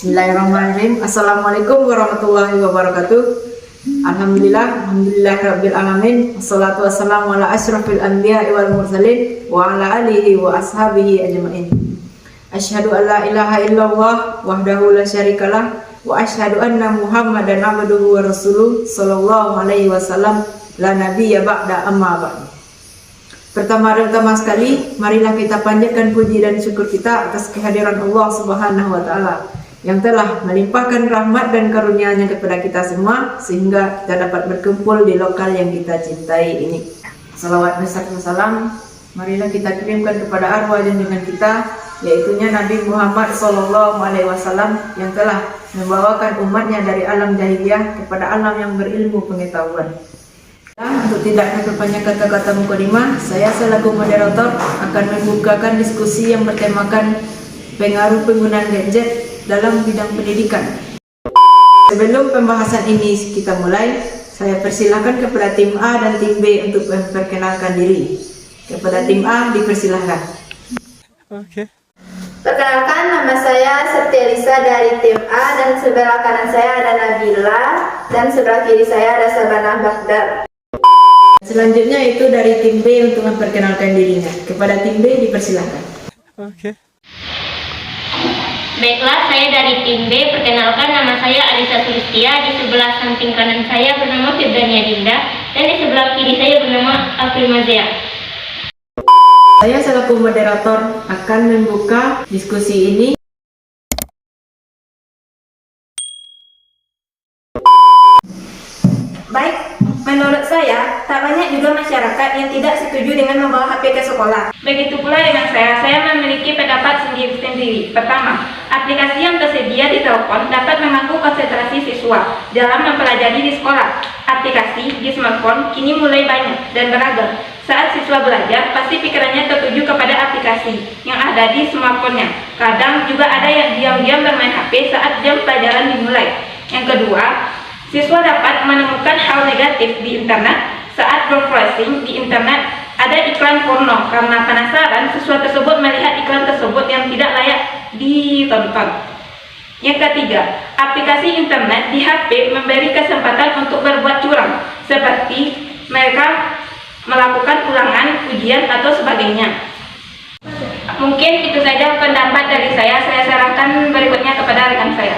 Bismillahirrahmanirrahim. Assalamualaikum warahmatullahi wabarakatuh. Alhamdulillah rabbil alamin. Wassalatu wassalamu ala asyrafil anbiya'i wal mursalin wa ala alihi wa ashabihi ajma'in. Asyhadu an la ilaha illallah wahdahu la syarikalah wa asyhadu anna Muhammadan abduhu wa rasuluh sallallahu alaihi wasallam la nabiyya ba'da amma ba'du. Pertama sekali, marilah kita panjatkan puji dan syukur kita atas kehadiran Allah Subhanahu wa taala yang telah melimpahkan rahmat dan karunia-Nya kepada kita semua sehingga kita dapat berkumpul di lokal yang kita cintai ini. Salawat beserta salam marilah kita kirimkan kepada arwah junjungan kita, yaitunya Nabi Muhammad SAW yang telah membawakan umatnya dari alam jahiliyah kepada alam yang berilmu pengetahuan. Untuk tidak berbanyak kata-kata mukadimah, saya selaku moderator akan membukakan diskusi yang bertemakan pengaruh penggunaan gadget dalam bidang pendidikan. Sebelum pembahasan ini kita mulai, saya persilahkan kepada tim A dan tim B untuk memperkenalkan diri. Kepada tim A dipersilahkan. Oke. Perkenalkan, nama saya Septia Lisa dari tim A dan sebelah kanan saya ada Nabila dan sebelah kiri saya ada Sabanah Baghdad. Selanjutnya itu dari tim B untuk memperkenalkan dirinya. Kepada tim B dipersilahkan. Oke. Baiklah, saya dari tim B. Perkenalkan, nama saya Alisa Sulistia. Di sebelah samping kanan saya bernama Firdania Dinda dan di sebelah kiri saya bernama April Mazia. Saya selaku moderator akan membuka diskusi ini. Baik, menurut saya tak banyak juga masyarakat yang tidak setuju dengan membawa HP ke sekolah. Begitu pula dengan saya memiliki pendapat sendiri-sendiri. Pertama, aplikasi yang tersedia di telepon dapat mengganggu konsentrasi siswa dalam mempelajari di sekolah. Aplikasi di smartphone kini mulai banyak dan beragam. Saat siswa belajar, pasti pikirannya tertuju kepada aplikasi yang ada di smartphone-nya. Kadang juga ada yang diam-diam bermain HP saat jam pelajaran dimulai. Yang kedua, siswa dapat menemukan hal negatif di internet. Saat browsing di internet ada iklan porno. Karena penasaran, siswa tersebut melihat iklan tersebut yang tidak layak ditonton. Yang ketiga, aplikasi internet di HP memberi kesempatan untuk berbuat curang, seperti mereka melakukan ulangan, ujian, atau sebagainya. Mungkin itu saja pendapat dari saya serahkan berikutnya kepada rekan saya.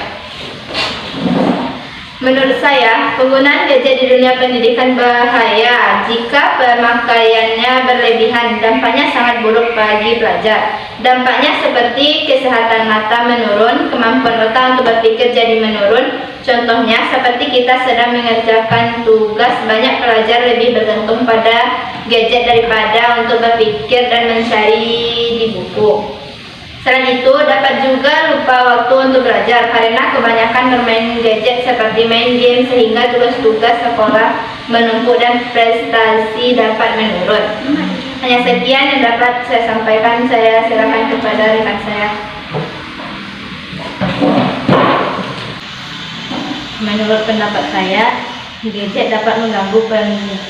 Menurut saya, penggunaan gadget di dunia pendidikan bahaya jika pemakaiannya berlebihan. Dampaknya sangat buruk bagi pelajar. Dampaknya seperti kesehatan mata menurun, kemampuan otak untuk berpikir jadi menurun. Contohnya, seperti kita sedang mengerjakan tugas, banyak pelajar lebih bergantung pada gadget daripada untuk berpikir dan mencari di buku. Selain itu, dapat juga lupa waktu untuk belajar karena kebanyakan bermain gadget seperti main game sehingga tugas-tugas sekolah menumpuk dan prestasi dapat menurun. Hanya sekian yang dapat saya sampaikan, saya silakan kepada rekan saya. Menurut pendapat saya, gadget dapat mengganggu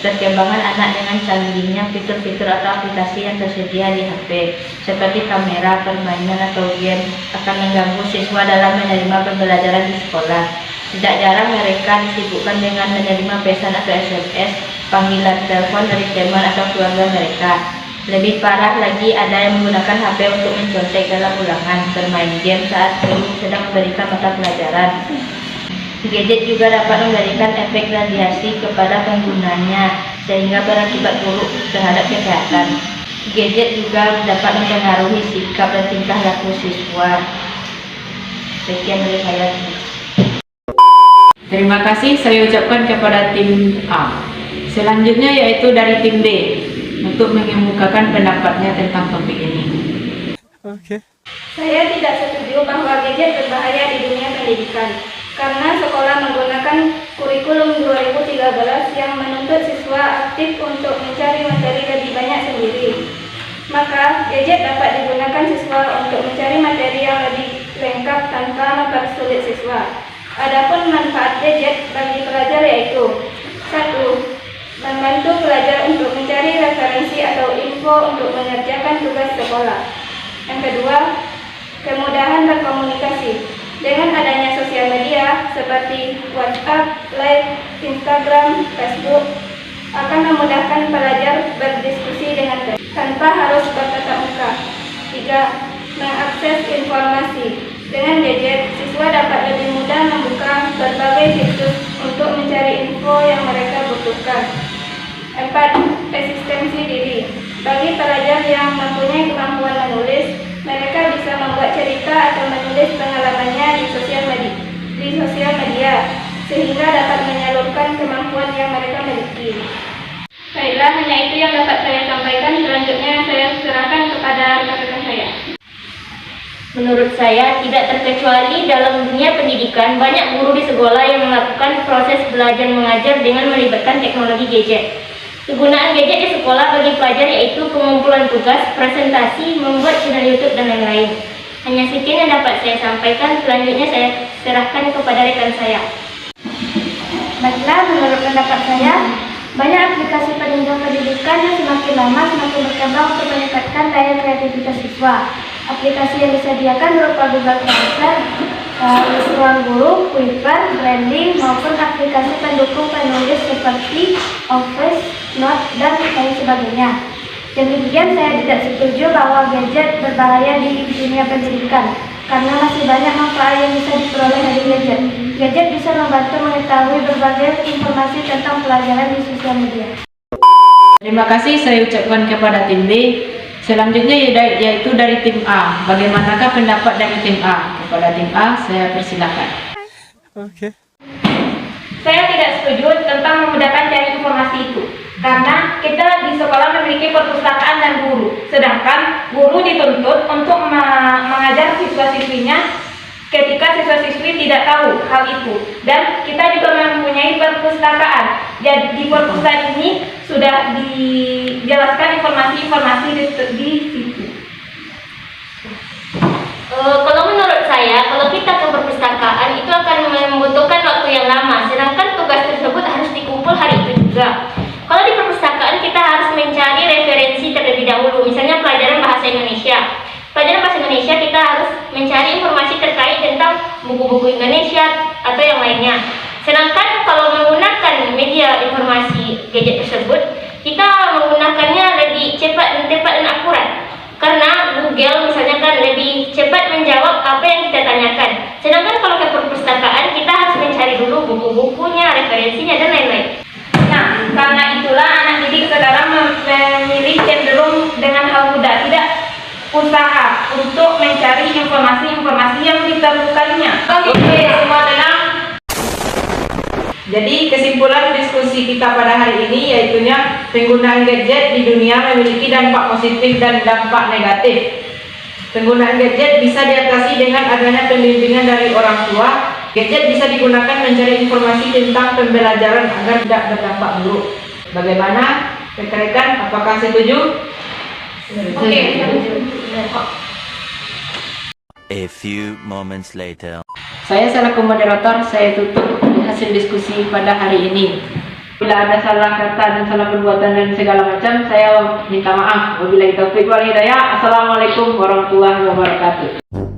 perkembangan anak dengan canggihnya fitur-fitur atau aplikasi yang tersedia di HP, seperti kamera, permainan, atau game, akan mengganggu siswa dalam menerima pembelajaran di sekolah. Tidak jarang mereka disibukkan dengan menerima pesan atau SMS, panggilan telepon dari teman atau keluarga mereka. Lebih parah lagi, ada yang menggunakan HP untuk mencontek dalam ulangan, bermain game saat guru sedang memberikan mata pelajaran. Gadget juga dapat memberikan efek radiasi kepada penggunanya sehingga berakibat buruk terhadap kesehatan. Gadget juga dapat mempengaruhi sikap dan tingkah laku siswa. Sekian dari saya. Terima kasih saya ucapkan kepada tim A. Selanjutnya yaitu dari tim B untuk mengemukakan pendapatnya tentang topik ini. Oke. Saya tidak setuju bahwa gadget berbahaya di dunia pendidikan. Karena sekolah menggunakan kurikulum 2013 yang menuntut siswa aktif untuk mencari materi lebih banyak sendiri. Maka, gadget dapat digunakan siswa untuk mencari materi yang lebih lengkap tanpa mempersulit siswa. Adapun manfaat gadget bagi pelajar yaitu 1. Membantu pelajar untuk mencari referensi atau info untuk mengerjakan tugas sekolah. Yang kedua, kemudahan berkomunikasi. Dengan adanya sosial media seperti WhatsApp, Line, Instagram, Facebook akan memudahkan pelajar berdiskusi dengan baik tanpa harus bertatap muka. 3. Mengakses informasi. Dengan gadget, siswa dapat lebih mudah membuka berbagai situs untuk mencari info yang mereka butuhkan. 4. Eksistensi diri. Bagi pelajar yang mempunyai kemampuan menulis, mereka bisa membuat cerita atau menulis pengalamannya di sosial media, sehingga dapat menyalurkan kemampuan yang mereka miliki. Baiklah, hanya itu yang dapat saya sampaikan. Selanjutnya saya serahkan kepada rekan-rekan saya. Menurut saya, tidak terkecuali dalam dunia pendidikan, banyak guru di sekolah yang melakukan proses belajar mengajar dengan melibatkan teknologi gadget. Kegunaan gadget di sekolah bagi pelajar yaitu pengumpulan tugas, presentasi, membuat channel YouTube, dan lain-lain. Hanya sekian yang dapat saya sampaikan. Selanjutnya saya serahkan kepada rekan saya. Baiklah, menurut pendapat saya, banyak aplikasi penunjang pendidikan yang semakin lama semakin berkembang untuk meningkatkan daya kreativitas siswa. Aplikasi yang disediakan berupa Google Classroom, ruang guru, Quiver, Brandly, maupun aplikasi pendukung penulis seperti Office, Note, dan lain sebagainya. Demikian, saya tidak setuju bahwa gadget berbahaya di dunia pendidikan, karena masih banyak manfaat yang bisa diperoleh dari gadget. Gadget bisa membantu mengetahui berbagai informasi tentang pelajaran di sosial media. Terima kasih saya ucapkan kepada tim B. Selanjutnya yaitu dari tim A. Bagaimanakah pendapat dari tim A? Kepada tim A saya persilakan. Okay. Saya tidak setuju tentang memudahkan cari informasi itu, karena kita di sekolah memiliki perpustakaan dan guru, sedangkan guru dituntut untuk mengajar siswa-siswinya ketika siswa-siswi tidak tahu hal itu. Dan kita juga mempunyai perpustakaan. Jadi di perpustakaan ini sudah dijelaskan informasi-informasi di situ. Kalau menurut saya, kalau kita ke perpustakaan itu akan membutuhkan waktu yang lama, sedangkan tugas tersebut harus dikumpul hari itu juga. Kalau di perpustakaan kita harus mencari referensi terlebih dahulu, misalnya pelajaran bahasa Indonesia. Pelajaran bahasa Indonesia kita harus mencari informasi terkait tentang buku-buku Indonesia atau yang lainnya. Sedangkan kalau menggunakan media informasi gadget tersebut, kita menggunakannya lebih cepat dan tepat dan akurat. Karena Google misalnya kan lebih cepat menjawab apa yang kita tanyakan. Sedangkan kalau ke perpustakaan kita harus mencari dulu buku-bukunya, referensinya, dan lain-lain. Nah, karena itulah anak didik sekarang memilih cenderung dengan hal mudah, tidak usaha untuk mencari informasi-informasi yang ditemukannya. Oke, semua tenang. Jadi kesimpulan diskusi kita pada hari ini yaitunya penggunaan gadget di dunia memiliki dampak positif dan dampak negatif. Penggunaan gadget bisa diatasi dengan adanya pembimbingan dari orang tua. Gadget bisa digunakan mencari informasi tentang pembelajaran agar tidak berdampak buruk. Bagaimana rekan-rekan? Apakah setuju? Oke. A few moments later. Saya selaku moderator, saya tutup hasil diskusi pada hari ini. Bila ada salah kata dan salah perbuatan dan segala macam, saya minta maaf. Wabillahi taufiq wal hidayah. Assalamualaikum warahmatullahi wabarakatuh.